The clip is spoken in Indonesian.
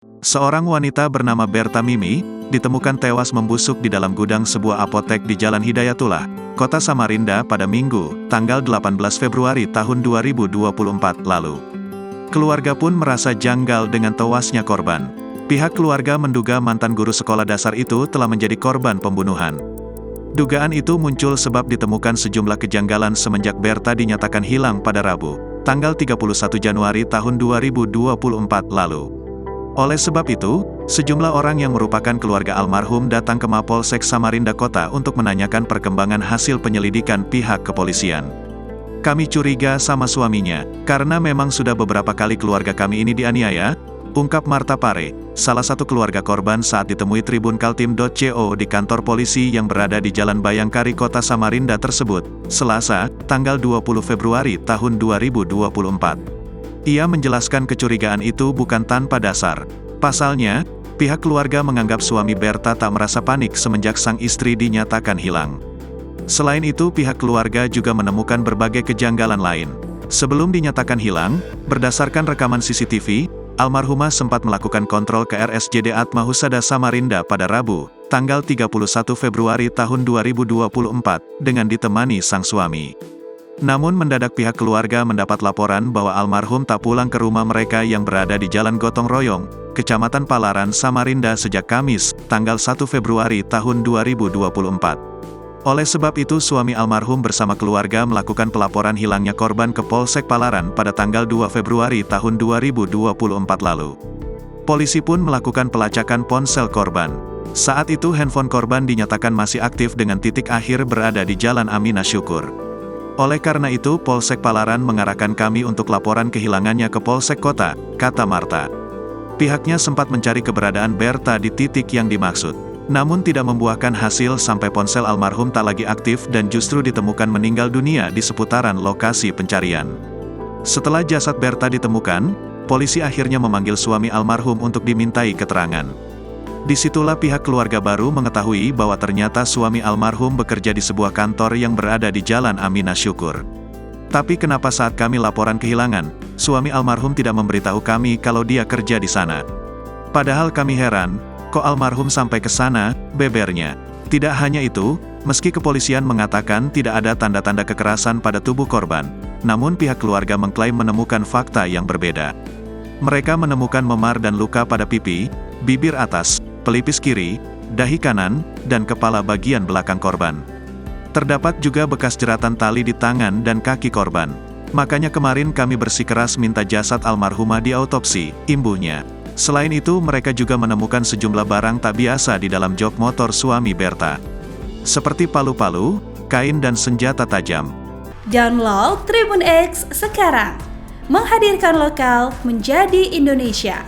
Seorang wanita bernama Berta Mimi, ditemukan tewas membusuk di dalam gudang sebuah apotek di Jalan Hidayatullah, Kota Samarinda pada Minggu, tanggal 18 Februari tahun 2024 lalu. Keluarga pun merasa janggal dengan tewasnya korban. Pihak keluarga menduga mantan guru sekolah dasar itu telah menjadi korban pembunuhan. Dugaan itu muncul sebab ditemukan sejumlah kejanggalan semenjak Berta dinyatakan hilang pada Rabu, tanggal 31 Januari tahun 2024 lalu. Oleh sebab itu, sejumlah orang yang merupakan keluarga almarhum datang ke Mapolsek Samarinda Kota untuk menanyakan perkembangan hasil penyelidikan pihak kepolisian. Kami curiga sama suaminya, karena memang sudah beberapa kali keluarga kami ini dianiaya, ungkap Marta Pare, salah satu keluarga korban saat ditemui Tribun Kaltim.co di kantor polisi yang berada di Jalan Bayangkari Kota Samarinda tersebut, Selasa, tanggal 20 Februari tahun 2024. Ia menjelaskan kecurigaan itu bukan tanpa dasar. Pasalnya, pihak keluarga menganggap suami Berta tak merasa panik semenjak sang istri dinyatakan hilang. Selain itu, pihak keluarga juga menemukan berbagai kejanggalan lain. Sebelum dinyatakan hilang, berdasarkan rekaman CCTV, almarhumah sempat melakukan kontrol ke RSJD Atma Husada Samarinda pada Rabu, tanggal 31 Februari tahun 2024, dengan ditemani sang suami. Namun mendadak pihak keluarga mendapat laporan bahwa almarhum tak pulang ke rumah mereka yang berada di Jalan Gotong Royong, Kecamatan Palaran, Samarinda sejak Kamis, tanggal 1 Februari tahun 2024. Oleh sebab itu suami almarhum bersama keluarga melakukan pelaporan hilangnya korban ke Polsek Palaran pada tanggal 2 Februari tahun 2024 lalu. Polisi pun melakukan pelacakan ponsel korban. Saat itu handphone korban dinyatakan masih aktif dengan titik akhir berada di Jalan Aminah Syukur. Oleh karena itu Polsek Palaran mengarahkan kami untuk laporan kehilangannya ke Polsek Kota, kata Marta. Pihaknya sempat mencari keberadaan Berta di titik yang dimaksud, namun tidak membuahkan hasil sampai ponsel almarhum tak lagi aktif dan justru ditemukan meninggal dunia di seputaran lokasi pencarian. Setelah jasad Berta ditemukan, polisi akhirnya memanggil suami almarhum untuk dimintai keterangan. Disitulah pihak keluarga baru mengetahui bahwa ternyata suami almarhum bekerja di sebuah kantor yang berada di Jalan Aminah Syukur. Tapi kenapa saat kami laporan kehilangan, suami almarhum tidak memberitahu kami kalau dia kerja di sana? Padahal kami heran, kok almarhum sampai ke sana, bebernya. Tidak hanya itu, meski kepolisian mengatakan tidak ada tanda-tanda kekerasan pada tubuh korban, namun pihak keluarga mengklaim menemukan fakta yang berbeda. Mereka menemukan memar dan luka pada pipi, bibir atas, pelipis kiri, dahi kanan, dan kepala bagian belakang korban. Terdapat juga bekas jeratan tali di tangan dan kaki korban. Makanya kemarin kami bersikeras minta jasad almarhumah diautopsi, imbuhnya. Selain itu mereka juga menemukan sejumlah barang tak biasa di dalam jok motor suami Berta. Seperti palu-palu, kain dan senjata tajam. Download Tribun X sekarang. Menghadirkan lokal menjadi Indonesia.